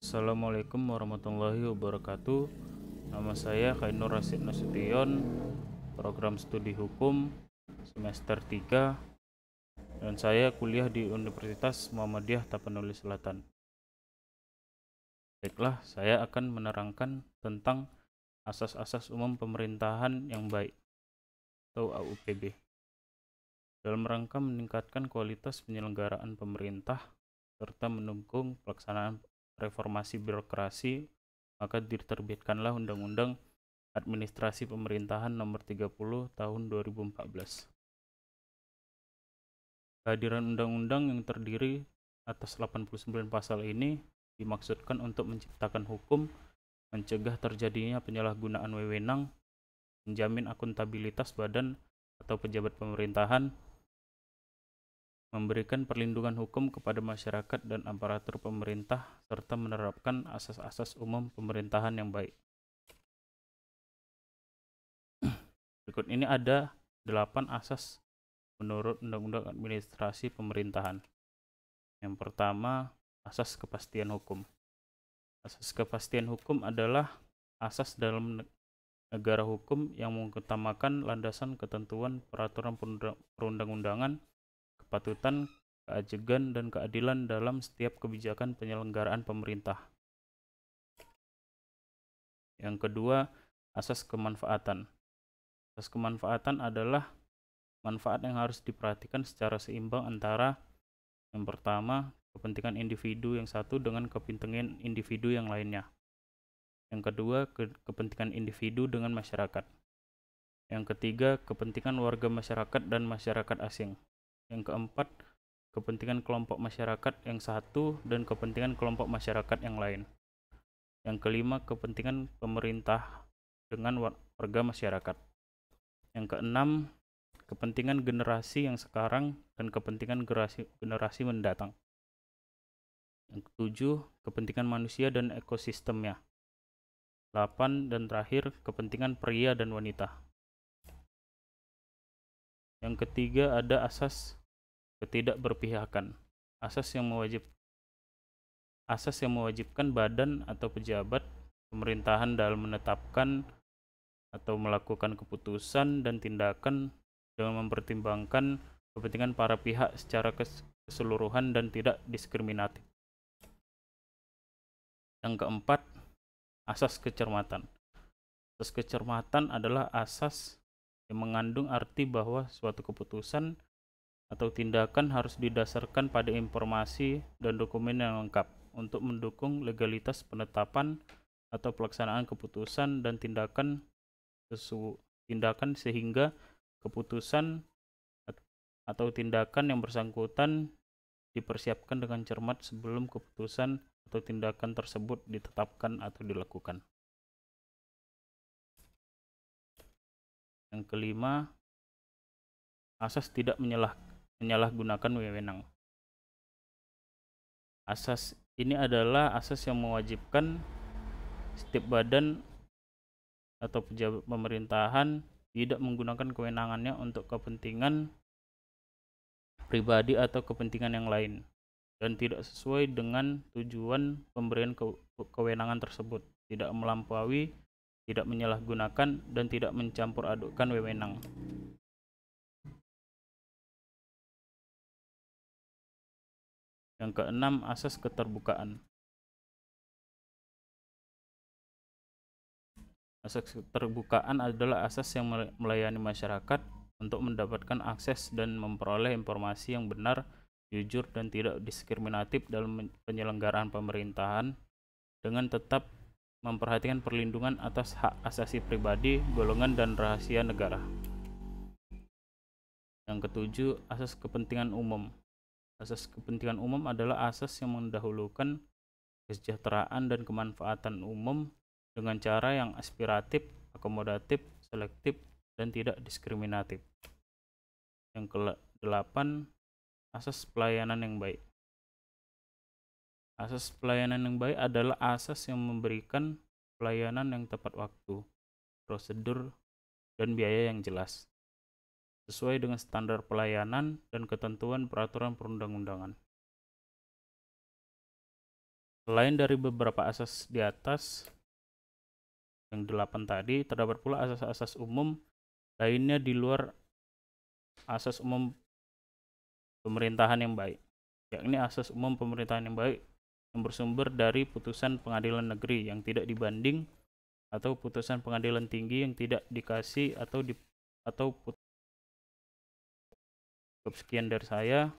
Assalamualaikum warahmatullahi wabarakatuh. Nama saya Khairul Rasyid Nasution, program studi hukum semester 3, dan saya kuliah di Universitas Muhammadiyah Tapanuli Selatan. Baiklah, saya akan menerangkan tentang asas-asas umum pemerintahan yang baik atau AUPB dalam rangka meningkatkan kualitas penyelenggaraan pemerintah serta mendukung pelaksanaan reformasi birokrasi, maka diterbitkanlah Undang-Undang Administrasi Pemerintahan Nomor 30 Tahun 2014. Kehadiran undang-undang yang terdiri atas 89 pasal ini dimaksudkan untuk menciptakan hukum, mencegah terjadinya penyalahgunaan wewenang, menjamin akuntabilitas badan atau pejabat pemerintahan, memberikan perlindungan hukum kepada masyarakat dan aparatur pemerintah, serta menerapkan asas-asas umum pemerintahan yang baik. Berikut ini ada 8 asas menurut Undang-Undang Administrasi Pemerintahan. Yang pertama, asas kepastian hukum. Asas kepastian hukum adalah asas dalam negara hukum yang mengutamakan landasan ketentuan peraturan perundang-undangan, kepatutan, keajegan, dan keadilan dalam setiap kebijakan penyelenggaraan pemerintah. Yang kedua, asas kemanfaatan. Asas kemanfaatan adalah manfaat yang harus diperhatikan secara seimbang antara yang pertama, kepentingan individu yang satu dengan kepentingan individu yang lainnya. Yang kedua, kepentingan individu dengan masyarakat. Yang ketiga, kepentingan warga masyarakat dan masyarakat asing. Yang keempat, kepentingan kelompok masyarakat yang satu dan kepentingan kelompok masyarakat yang lain. Yang kelima, kepentingan pemerintah dengan warga masyarakat. Yang keenam, kepentingan generasi yang sekarang dan kepentingan generasi mendatang. Yang ketujuh, kepentingan manusia dan ekosistemnya. 8 dan terakhir, kepentingan pria dan wanita. Yang ketiga ada asas ketidakberpihakan. Asas yang mewajibkan badan atau pejabat pemerintahan dalam menetapkan atau melakukan keputusan dan tindakan dengan mempertimbangkan kepentingan para pihak secara keseluruhan dan tidak diskriminatif. Yang keempat, asas kecermatan. Asas kecermatan adalah asas yang mengandung arti bahwa suatu keputusan atau tindakan harus didasarkan pada informasi dan dokumen yang lengkap untuk mendukung legalitas penetapan atau pelaksanaan keputusan dan tindakan sehingga keputusan atau tindakan yang bersangkutan dipersiapkan dengan cermat sebelum keputusan atau tindakan tersebut ditetapkan atau dilakukan. Yang kelima, asas tidak menyalahgunakan wewenang. Asas ini adalah asas yang mewajibkan setiap badan atau pejabat pemerintahan tidak menggunakan kewenangannya untuk kepentingan pribadi atau kepentingan yang lain dan tidak sesuai dengan tujuan pemberian kewenangan tersebut, tidak melampaui, tidak menyalahgunakan, dan tidak mencampur adukkan wewenang. Yang keenam, asas keterbukaan. Asas keterbukaan adalah asas yang melayani masyarakat untuk mendapatkan akses dan memperoleh informasi yang benar, jujur, dan tidak diskriminatif dalam penyelenggaraan pemerintahan dengan tetap memperhatikan perlindungan atas hak asasi pribadi, golongan, dan rahasia negara. Yang ketujuh, asas kepentingan umum. Asas kepentingan umum adalah asas yang mendahulukan kesejahteraan dan kemanfaatan umum dengan cara yang aspiratif, akomodatif, selektif, dan tidak diskriminatif. Yang ke-8, asas pelayanan yang baik. Asas pelayanan yang baik adalah asas yang memberikan pelayanan yang tepat waktu, prosedur, dan biaya yang jelas, sesuai dengan standar pelayanan dan ketentuan peraturan perundang-undangan. Selain dari beberapa asas di atas yang 8 tadi, terdapat pula asas-asas umum lainnya di luar asas umum pemerintahan yang baik, yakni asas umum pemerintahan yang baik yang bersumber dari putusan pengadilan negeri yang tidak dibanding atau putusan pengadilan tinggi yang tidak dikasih atau sekian dari saya.